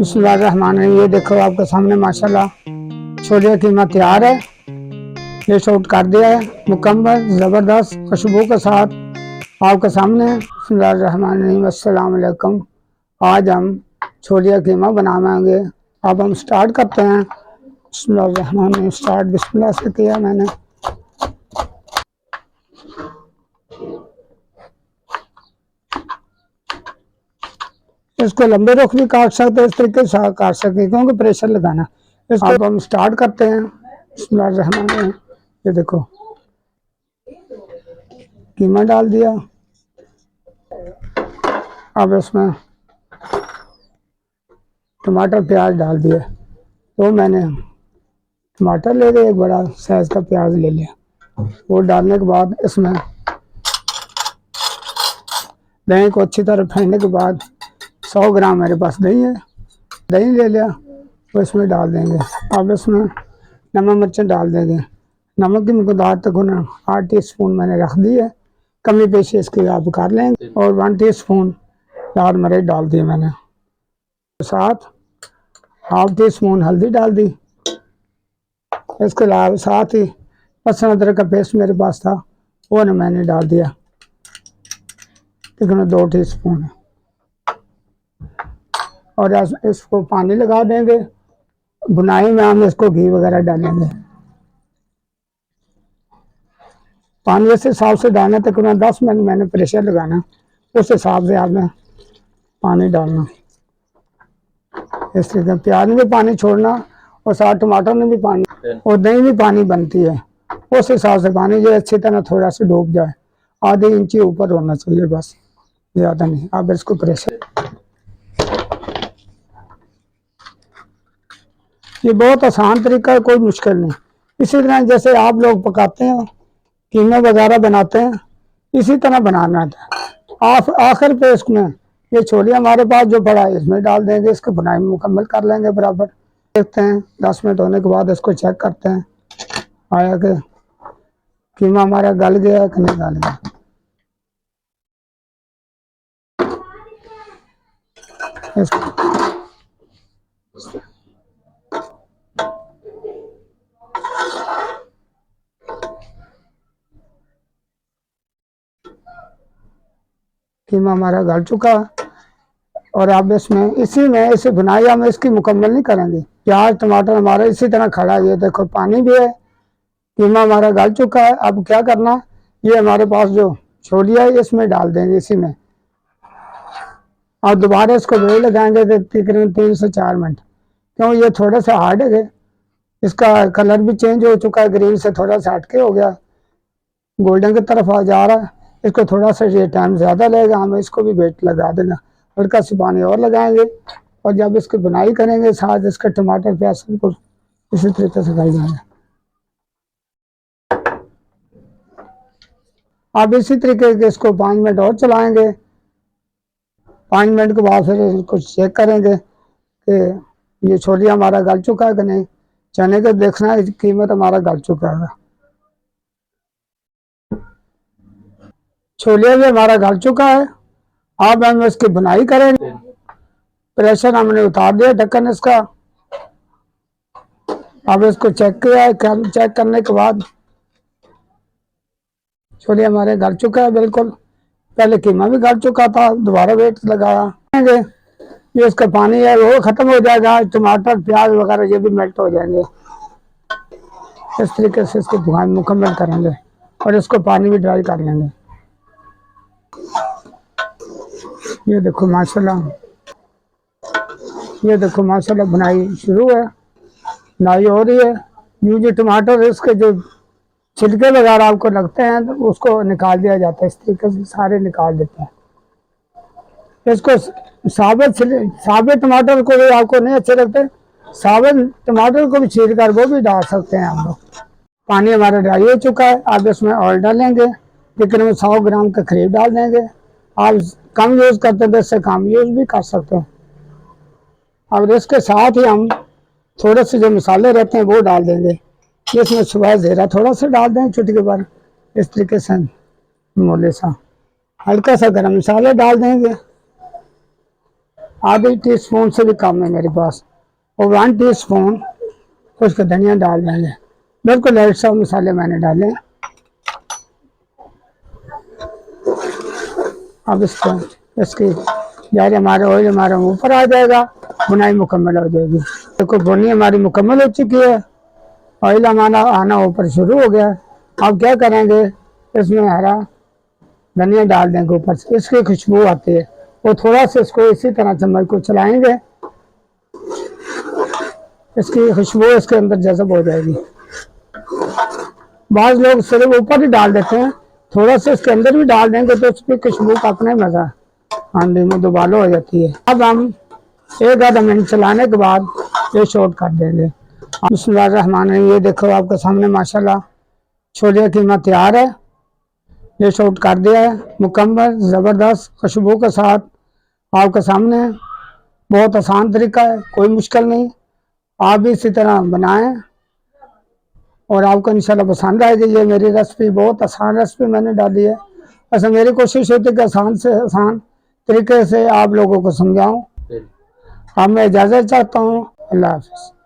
बिस्मिल्लाहिर्रहमानिर्रहीम। ये देखो आपके सामने माशाल्लाह छोले कीमा तैयार है। ये शॉट कर दिया है मुकम्मल ज़बरदस्त खुशबू के साथ आपके सामने। बिस्मिल्लाहिर्रहमानिर्रहीम। अस्सलाम वालेकुम। आज हम छोले कीमा बनाएंगे। अब हम स्टार्ट करते हैं। बिस्मिल्लाहिर्रहमानिर्रहीम। स्टार्ट बिस्मिल्लाह से किया मैंने। इसको लंबे रुख भी काट सकते हैं, इस तरीके से काट सकते हैं क्योंकि प्रेशर लगाना। इसको अब हम स्टार्ट करते हैं। बिस्मिल्लाहिर्रहमानिर्रहीम। ये देखो कीमा डाल दिया। अब इसमें टमाटर प्याज डाल दिए। तो मैंने टमाटर ले लिया, एक बड़ा साइज का प्याज ले लिया। वो डालने के बाद इसमें दही को अच्छी तरह फेंटने के बाद 100 ग्राम मेरे पास दही है, दही ले लिया, तो इसमें डाल देंगे। अब इसमें नमक मिर्चें डाल देंगे। नमक की मकदार तक 8 टीस्पून मैंने रख दी है, कमी पेशी इसकी आप कर लेंगे। और 1 टीस्पून लाल मिर्च डाल दी मैंने, साथ ½ टीस्पून हल्दी डाल दी। इसके अलावा साथ ही लहसुन अदरक का पेस्ट मेरे पास था, वो मैंने डाल दिया, तकरीबन 2 टीस्पून। और इसको पानी लगा देंगे। बुनाई में हम इसको घी वगैरह डालेंगे। पानी इस हिसाब से डालना, तकरीबन 10 मिनट मैंने प्रेशर लगाना, उस हिसाब से आपने पानी डालना। इस तरीके प्याज में भी पानी छोड़ना और साथ टमाटर में भी पानी और दही भी पानी बनती है, उस हिसाब से पानी जो अच्छी तरह थोड़ा सा डूब जाए, आधे इंची ऊपर होना चाहिए, बस ज़्यादा नहीं। अब इसको प्रेशर, ये बहुत आसान तरीका है, कोई मुश्किल नहीं। इसी तरह जैसे आप लोग पकाते हैं, कीमे वगैरह बनाते हैं, इसी तरह बनाना था। आखिर पे इसमें ये छोले हमारे पास जो पड़ा है इसमें डाल देंगे। इसको बुनाई मुकम्मल कर लेंगे बराबर। देखते हैं 10 मिनट होने के बाद इसको चेक करते हैं आया कि कीमा हमारा गल गया कि नहीं गल गया। कीमा हमारा गल चुका है। और अब इसमें इसी बुनाई हम इसकी मुकम्मल नहीं करेंगे। प्याज टमाटर हमारा इसी तरह खड़ा है। ये देखो पानी भी है, कीमा हमारा गल चुका है। अब क्या करना, ये हमारे पास जो छोलिया है इसमें डाल देंगे इसी में, और दोबारा इसको वही लगाएंगे तकरीबन 3 से 4 मिनट, क्यों ये थोड़ा सा हार्ड है। इसका कलर भी चेंज हो चुका है, ग्रीन से थोड़ा सा हटके हो गया, गोल्डन की तरफ आ जा रहा है। इसको थोड़ा सा ये टाइम ज़्यादा लगेगा, हमें इसको भी वेट लगा देना। हल्का सा पानी और लगाएंगे और जब इसकी बुनाई करेंगे साथ इसके टमाटर प्याज को इसी तरीके से डाल जाएंगे। अब इसी तरीके के इसको 5 मिनट और चलाएंगे। 5 मिनट के बाद फिर इसको चेक करेंगे कि ये छोले हमारा गल चुका है कि नहीं। चने का देखना है, कीमत हमारा गल चुका है। छोले भी हमारा गल चुका है। अब हम इसकी बुनाई करेंगे। प्रेशर हमने उतार दिया ढक्कन इसका। अब इसको चेक किया है, चेक करने के बाद छोले हमारे गल चुका है बिल्कुल। पहले कीमा भी गल चुका था, दोबारा वेट लगाया। ये इसका पानी है वो खत्म हो जाएगा, टमाटर प्याज वगैरह ये भी मेल्ट हो जाएंगे। इस तरीके से इसको बुनाई मुकम्मल करेंगे और इसको पानी भी ड्राई कर लेंगे। ये देखो माशाल्लाह, ये देखो माशाल्लाह बुनाई शुरू है, बुनाई हो रही है। ये टमाटर इसके जो छिलके वगैरह आपको लगते हैं तो उसको निकाल दिया जाता है। इस तरीके से सारे निकाल देते हैं। इसको साबित टमाटर को भी आपको नहीं अच्छे लगते, साबित टमाटर को भी छील कर वो भी डाल सकते हैं हम लोग। पानी हमारा ड्राई हो चुका है। अब इसमें ऑयल डालेंगे, तकरीबन 100 ग्राम के करीब डाल देंगे। आप कम यूज़ करते हैं तो इससे कम यूज़ भी कर सकते हैं। और इसके साथ ही हम थोड़े से जो मसाले रहते हैं वो डाल देंगे। इसमें सुबह ज़ीरा थोड़ा सा डाल दें चुटकी भर, इस तरीके से मोले सा हल्का सा गरम मसाला डाल देंगे। आधी टी स्पून से भी कम है मेरे पास, और 1 टीस्पून उसके धनिया डाल देंगे। बिल्कुल लाइट सा मसाले मैंने डाले। अब इसकी यार हमारा ऑयल हमारा ऊपर आ जाएगा, बुनाई मुकम्मल हो जाएगी। देखो बुनी हमारी मुकम्मल हो चुकी है, ऑयल हमारा आना ऊपर शुरू हो गया। अब क्या करेंगे, इसमें हरा धनिया डाल देंगे ऊपर से, इसकी खुशबू आती है। वो थोड़ा सा इसको इसी तरह चम्मच को चलाएंगे, इसकी खुशबू इसके अंदर जज़ब हो जाएगी। बाज़ लोग सिर्फ ऊपर ही डाल देते हैं, थोड़ा सा इसके अंदर भी डाल देंगे तो उसकी खुशबू का अपना ही मज़ा हांडी में दुबालो हो जाती है। अब हम 1 आधा मिनट चलाने के बाद ये शॉर्ट कर देंगे। बिस्मिल्लाहिर्रहमानिर्रहीम। ये देखो आपके सामने माशाल्लाह छोले कीमा तैयार है। ये शॉर्ट कर दिया है मुकम्मल ज़बरदस्त खुशबू के साथ आपके सामने। बहुत आसान तरीका है, कोई मुश्किल नहीं। आप भी इसी तरह बनाएं और आपको इंशाल्लाह पसंद आएगी। ये मेरी रेसिपी बहुत आसान रेसिपी मैंने डाली है। ऐसा मेरी कोशिश होती है कि आसान से आसान तरीके से आप लोगों को समझाऊं। अब मैं इजाज़त चाहता हूँ। अल्लाह हाफ़िज़।